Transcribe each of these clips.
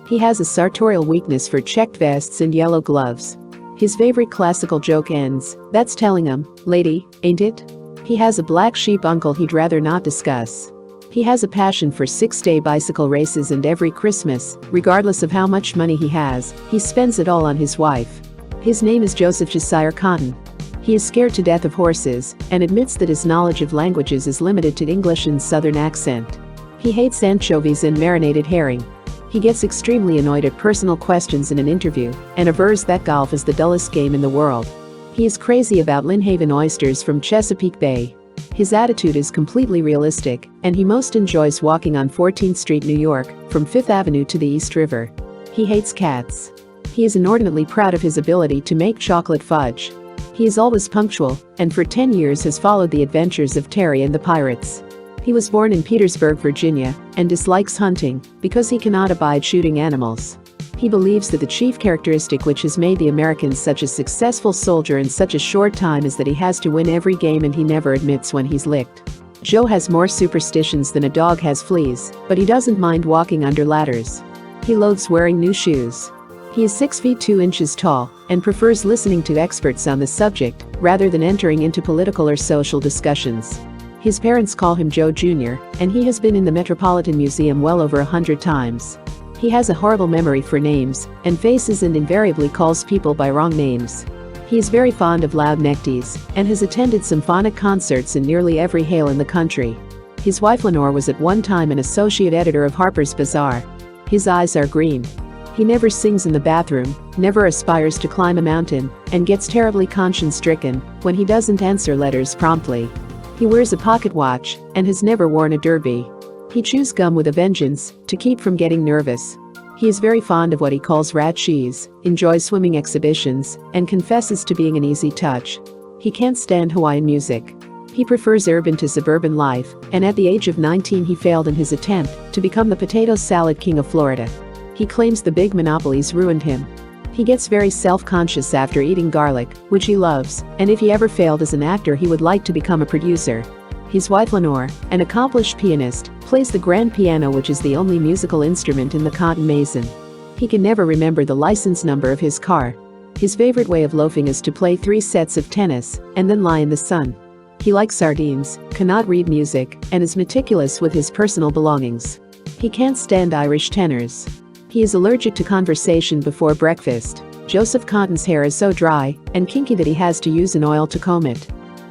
He has a sartorial weakness for checked vests and yellow gloves. His favorite classical joke ends, "That's telling him, lady, ain't it?" He has a black sheep uncle he'd rather not discuss. He has a passion for 6-day bicycle races, and every Christmas, regardless of how much money he has, he spends it all on his wife. His name is Joseph Josiah Cotten. He is scared to death of horses and admits that his knowledge of languages is limited to English and Southern accent. He hates anchovies and marinated herring. He gets extremely annoyed at personal questions in an interview and avers that golf is the dullest game in the world. He is crazy about Lynnhaven oysters from Chesapeake Bay. His attitude is completely realistic, and he most enjoys walking on 14th Street, New York, from 5th Avenue to the East River. He hates cats. He is inordinately proud of his ability to make chocolate fudge. He is always punctual, and for 10 years has followed the adventures of Terry and the pirates. He was born in Petersburg, Virginia, and dislikes hunting because he cannot abide shooting animals. He believes that the chief characteristic which has made the Americans such a successful soldier in such a short time is that he has to win every game, and he never admits when he's licked. Joe has more superstitions than a dog has fleas, but he doesn't mind walking under ladders. He loathes wearing new shoes. He is 6 feet 2 inches tall and prefers listening to experts on the subject rather than entering into political or social discussions. His parents call him Joe Jr., and he has been in the Metropolitan Museum well over 100 times. He has a horrible memory for names and faces and invariably calls people by wrong names. He is very fond of loud neckties and has attended symphonic concerts in nearly every hale in the country. His wife Lenore was at one time an associate editor of Harper's Bazaar. His eyes are green. He never sings in the bathroom, never aspires to climb a mountain, and gets terribly conscience-stricken when he doesn't answer letters promptly. He wears a pocket watch and has never worn a derby. He chews gum with a vengeance to keep from getting nervous. He is very fond of what he calls rat cheese, enjoys swimming exhibitions, and confesses to being an easy touch. He can't stand Hawaiian music. He prefers urban to suburban life, and at the age of 19 he failed in his attempt to become the potato salad king of Florida. He claims the big monopolies ruined him. He gets very self-conscious after eating garlic, which he loves, and if he ever failed as an actor he would like to become a producer. His wife Lenore, an accomplished pianist, plays the grand piano, which is the only musical instrument in the Cotten Mason. He can never remember the license number of his car. His favorite way of loafing is to play 3 sets of tennis and then lie in the sun. He likes sardines, cannot read music, and is meticulous with his personal belongings. He can't stand Irish tenors. He is allergic to conversation before breakfast. Joseph Cotten's hair is so dry and kinky that he has to use an oil to comb it.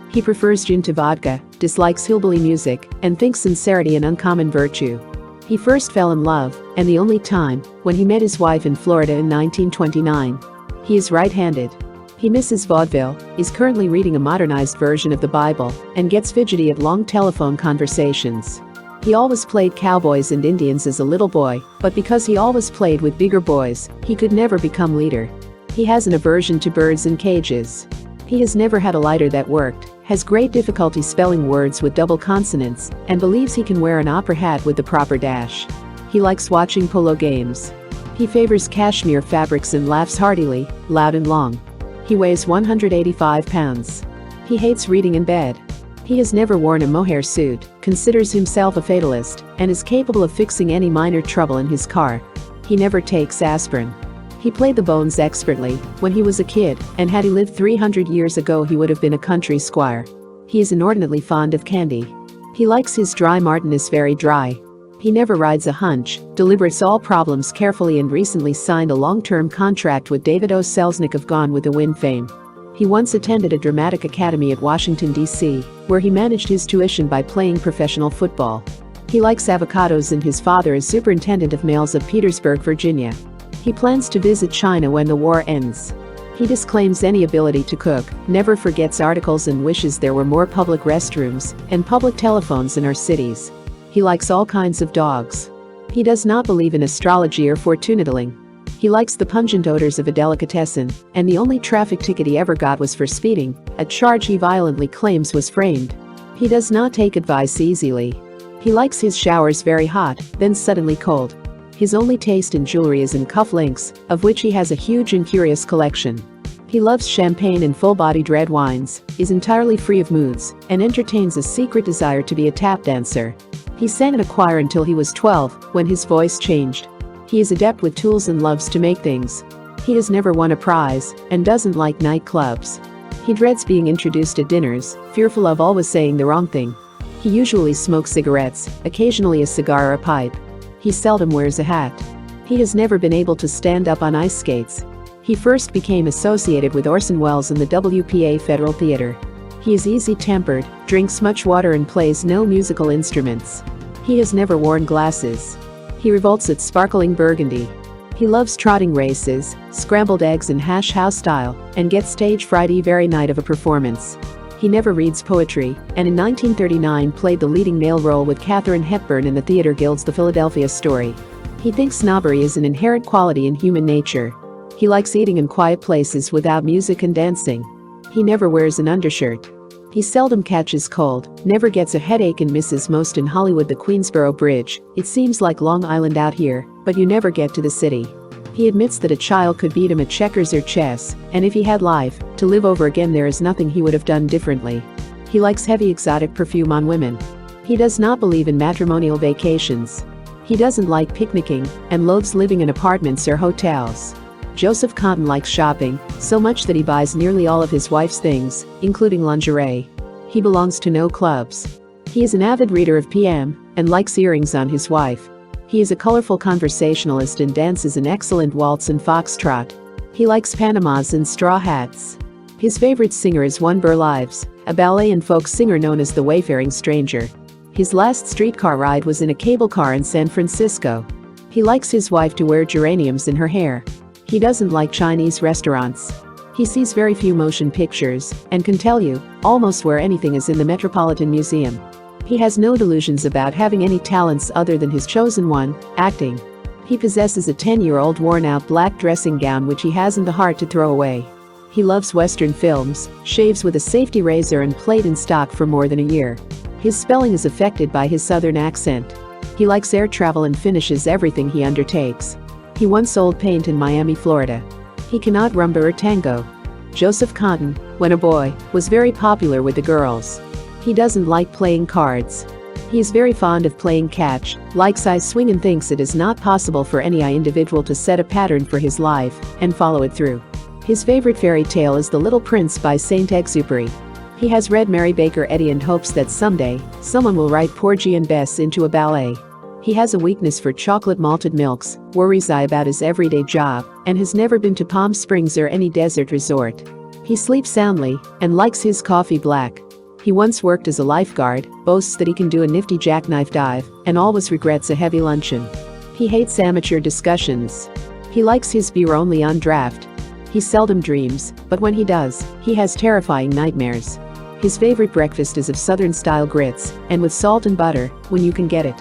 He prefers gin to vodka, dislikes hillbilly music, and thinks sincerity an uncommon virtue. He first fell in love, and the only time, when he met his wife in Florida in 1929. He is right-handed. He misses vaudeville, is currently reading a modernized version of the Bible, and gets fidgety at long telephone conversations. He always played cowboys and Indians as a little boy, but because he always played with bigger boys, he could never become leader. He has an aversion to birds in cages. He has never had a lighter that worked, has great difficulty spelling words with double consonants, and believes he can wear an opera hat with the proper dash. He likes watching polo games. He favors cashmere fabrics and laughs heartily, loud and long. He weighs 185 pounds. He hates reading in bed. He has never worn a mohair suit, considers himself a fatalist, and is capable of fixing any minor trouble in his car. He never takes aspirin. He played the bones expertly when he was a kid, and had he lived 300 years ago he would have been a country squire. He is inordinately fond of candy. He likes his dry Martinez very dry. He never rides a hunch, deliberates all problems carefully, and recently signed a long-term contract with David O. Selznick of Gone with the Wind fame. He once attended a dramatic academy at Washington, D.C., where he managed his tuition by playing professional football. He likes avocados, and his father is superintendent of mails of Petersburg, Virginia. He plans to visit China when the war ends. He disclaims any ability to cook, never forgets articles, and wishes there were more public restrooms and public telephones in our cities. He likes all kinds of dogs. He does not believe in astrology or fortune telling. He likes the pungent odors of a delicatessen, and the only traffic ticket he ever got was for speeding, a charge he violently claims was framed. He does not take advice easily. He likes his showers very hot, then suddenly cold. His only taste in jewelry is in cufflinks, of which he has a huge and curious collection. He loves champagne and full-bodied red wines, is entirely free of moods, and entertains a secret desire to be a tap dancer. He sang in a choir until he was 12, when his voice changed. He is adept with tools and loves to make things. He has never won a prize and doesn't like nightclubs. He dreads being introduced at dinners, fearful of always saying the wrong thing. He usually smokes cigarettes, occasionally a cigar or a pipe. He seldom wears a hat. He has never been able to stand up on ice skates. He first became associated with Orson Welles in the WPA Federal Theater. He is easy-tempered, drinks much water and plays no musical instruments. He has never worn glasses. He revolts at sparkling burgundy. He loves trotting races, scrambled eggs in hash house style, and gets stage fright every night of a performance. He never reads poetry, and in 1939 played the leading male role with Katharine Hepburn in the Theatre Guild's The Philadelphia Story. He thinks snobbery is an inherent quality in human nature. He likes eating in quiet places without music and dancing. He never wears an undershirt. He seldom catches cold, never gets a headache and misses most in Hollywood the Queensboro Bridge. It seems like Long Island out here, but you never get to the city. He admits that a child could beat him at checkers or chess, and if he had life to live over again there is nothing he would have done differently. He likes heavy exotic perfume on women. He does not believe in matrimonial vacations. He doesn't like picnicking and loathes living in apartments or hotels. Joseph Cotten likes shopping, so much that he buys nearly all of his wife's things, including lingerie. He belongs to no clubs. He is an avid reader of PM and likes earrings on his wife. He is a colorful conversationalist and dances an excellent waltz and foxtrot. He likes Panamas and straw hats. His favorite singer is One Burr Lives, a ballet and folk singer known as the Wayfaring Stranger. His last streetcar ride was in a cable car in San Francisco. He likes his wife to wear geraniums in her hair. He doesn't like Chinese restaurants. He sees very few motion pictures and can tell you almost where anything is in the Metropolitan Museum. He has no delusions about having any talents other than his chosen one, acting. He possesses a 10-year-old worn-out black dressing gown which he hasn't the heart to throw away. He loves Western films, shaves with a safety razor and played in stock for more than a year. His spelling is affected by his southern accent. He likes air travel and finishes everything he undertakes. He once sold paint in Miami, Florida. He cannot rumba or tango. Joseph Cotten, when a boy, was very popular with the girls. He doesn't like playing cards. He is very fond of playing catch, likes I swing and thinks it is not possible for any individual to set a pattern for his life and follow it through. His favorite fairy tale is The Little Prince by Saint-Exupéry. He has read Mary Baker Eddy and hopes that someday, someone will write Porgy and Bess into a ballet. He has a weakness for chocolate malted milks, worries about his everyday job, and has never been to Palm Springs or any desert resort. He sleeps soundly and likes his coffee black. He once worked as a lifeguard, boasts that he can do a nifty jackknife dive, and always regrets a heavy luncheon. He hates amateur discussions. He likes his beer only on draft. He seldom dreams, but when he does, he has terrifying nightmares. His favorite breakfast is of Southern-style grits, and with salt and butter, when you can get it.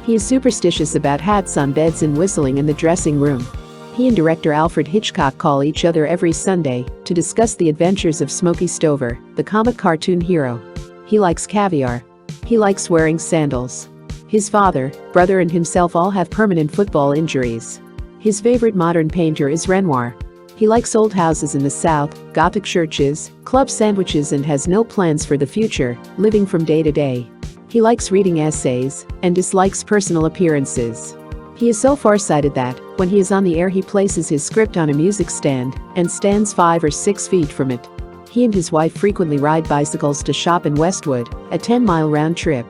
He is superstitious about hats on beds and whistling in the dressing room. He and director Alfred Hitchcock call each other every Sunday to discuss the adventures of Smokey Stover, the comic cartoon hero. He likes caviar. He likes wearing sandals. His father, brother and himself all have permanent football injuries. His favorite modern painter is Renoir. He likes old houses in the South, Gothic churches, club sandwiches and has no plans for the future, living from day to day. He likes reading essays and dislikes personal appearances. He is so farsighted that, when he is on the air he places his script on a music stand and stands 5 or 6 feet from it. He and his wife frequently ride bicycles to shop in Westwood, a 10-mile round trip.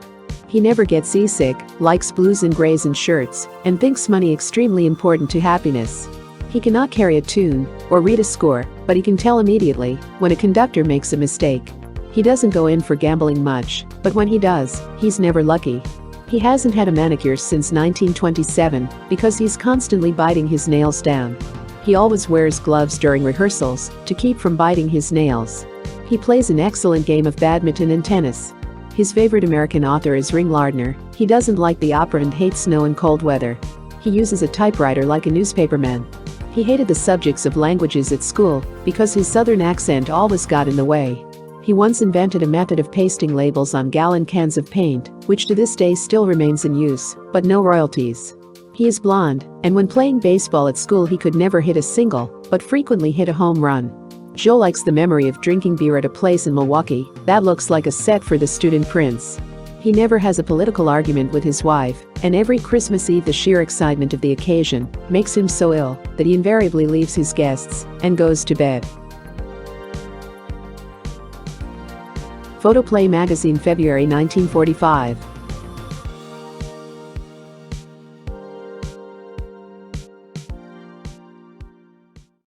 He never gets seasick, likes blues and grays and shirts, and thinks money extremely important to happiness. He cannot carry a tune or read a score, but he can tell immediately when a conductor makes a mistake. He doesn't go in for gambling much, but when he does, he's never lucky. He hasn't had a manicure since 1927 because he's constantly biting his nails down. He always wears gloves during rehearsals to keep from biting his nails. He plays an excellent game of badminton and tennis. His favorite American author is Ring Lardner. He doesn't like the opera and hates snow and cold weather. He uses a typewriter like a newspaperman. He hated the subjects of languages at school because his southern accent always got in the way. He once invented a method of pasting labels on gallon cans of paint, which to this day still remains in use, but no royalties. He is blonde, and when playing baseball at school he could never hit a single, but frequently hit a home run. Joe likes the memory of drinking beer at a place in Milwaukee that looks like a set for The Student Prince. He never has a political argument with his wife, and every Christmas Eve the sheer excitement of the occasion makes him so ill that he invariably leaves his guests and goes to bed. Photoplay magazine, February 1945.